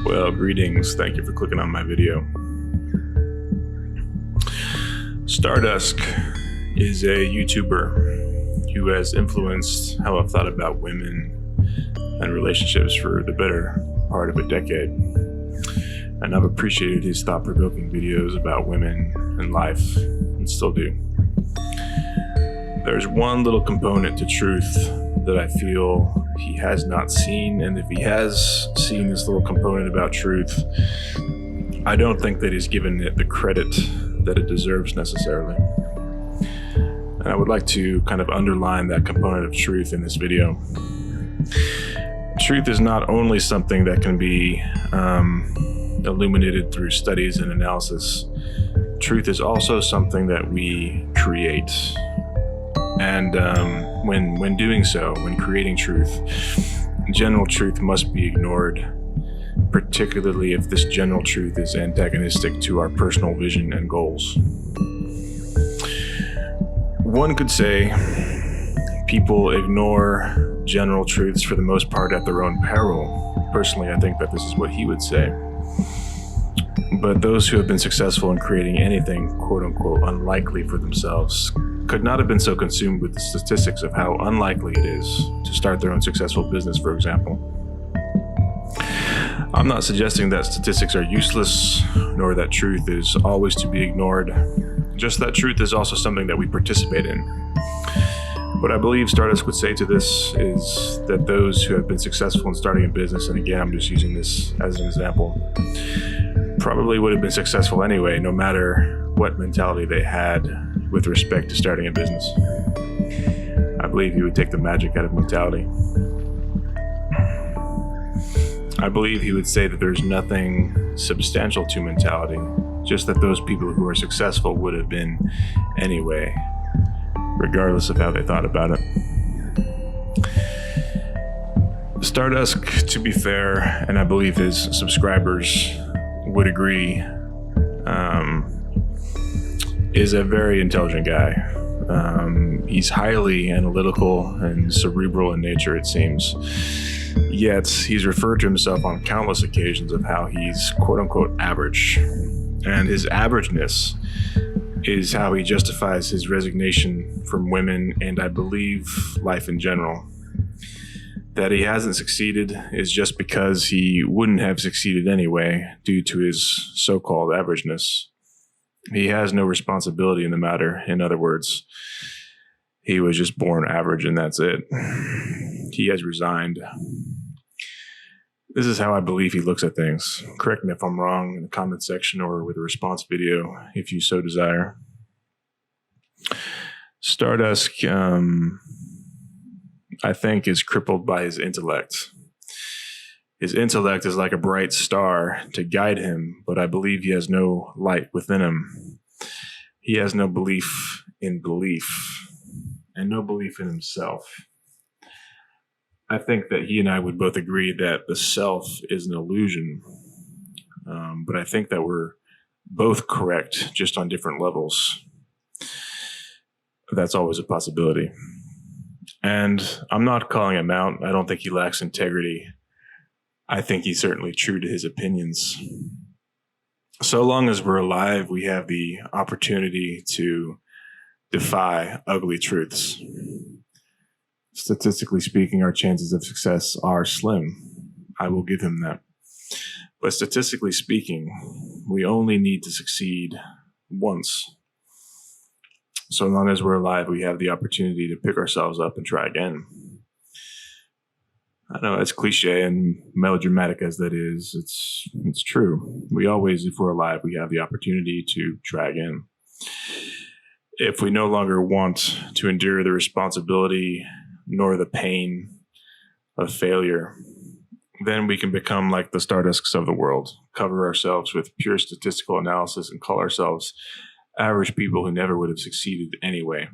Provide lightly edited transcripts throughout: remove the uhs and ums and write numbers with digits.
Well, greetings. Thank you for clicking on my video. Stardusk is a YouTuber who has influenced how I've thought about women and relationships for the better part of a decade. And I've appreciated his thought-provoking videos about women and life, and still do. There's one little component to truth that I feel he has not seen, and if he has seen this little component about truth, I don't think that he's given it the credit that it deserves necessarily. And I would like to kind of underline that component of truth in this video. Truth is not only something that can be illuminated through studies and analysis. Truth is also something that we create. And when doing so, when creating truth, general truth must be ignored, particularly if this general truth is antagonistic to our personal vision and goals. One could say people ignore general truths for the most part at their own peril. Personally, I think that this is what he would say. But those who have been successful in creating anything, quote unquote, unlikely for themselves could not have been so consumed with the statistics of how unlikely it is to start their own successful business, for example. I'm not suggesting that statistics are useless, nor that truth is always to be ignored. Just that truth is also something that we participate in. What I believe Stardusk would say to this is that those who have been successful in starting a business, and again, I'm just using this as an example, probably would have been successful anyway, no matter what mentality they had with respect to starting a business. I believe he would take the magic out of mentality. I believe he would say that there's nothing substantial to mentality, just that those people who are successful would have been anyway, regardless of how they thought about it. Stardusk, to be fair, and I believe his subscribers would agree, is a very intelligent guy. He's highly analytical and cerebral in nature, it seems. Yet he's referred to himself on countless occasions of how he's quote unquote average. And his averageness is how he justifies his resignation from women and I believe life in general. That he hasn't succeeded is just because he wouldn't have succeeded anyway due to his so-called averageness. He has no responsibility in the matter. In other words, he was just born average and that's it. He has resigned. This is how I believe he looks at things. Correct me if I'm wrong in the comment section or with a response video if you so desire. Stardusk, I think, is crippled by his intellect. His intellect is like a bright star to guide him, but I believe he has no light within him. He has no belief in belief and no belief in himself. I think that he and I would both agree that the self is an illusion, but I think that we're both correct, just on different levels. That's always a possibility. And I'm not calling him out. I don't think he lacks integrity. I think he's certainly true to his opinions. So long as we're alive, we have the opportunity to defy ugly truths. Statistically speaking, our chances of success are slim. I will give him that. But statistically speaking, we only need to succeed once. So long as we're alive, we have the opportunity to pick ourselves up and try again. I know that's cliche and melodramatic as that is. It's true. We always, if we're alive, we have the opportunity to try again. If we no longer want to endure the responsibility nor the pain of failure, then we can become like the Stardusks of the world, cover ourselves with pure statistical analysis and call ourselves average people who never would have succeeded anyway.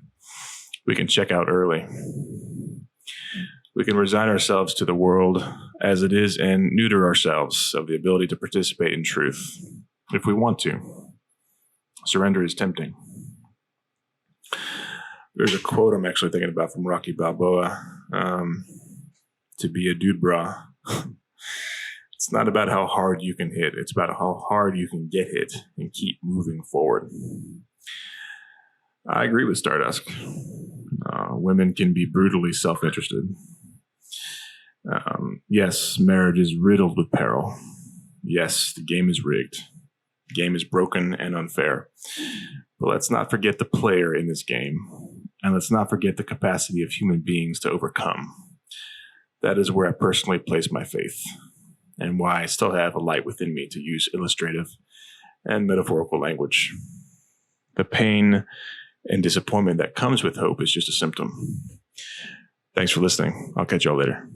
We can check out early. We can resign ourselves to the world as it is and neuter ourselves of the ability to participate in truth if we want to. Surrender is tempting. There's a quote I'm actually thinking about from Rocky Balboa, to be a dude bra. It's not about how hard you can hit. It's about how hard you can get hit and keep moving forward. I agree with Stardusk. Women can be brutally self-interested. Yes, marriage is riddled with peril. Yes, the game is rigged. The game is broken and unfair. But let's not forget the player in this game. And let's not forget the capacity of human beings to overcome. That is where I personally place my faith, and why I still have a light within me to use illustrative and metaphorical language. The pain and disappointment that comes with hope is just a symptom. Thanks for listening. I'll catch y'all later.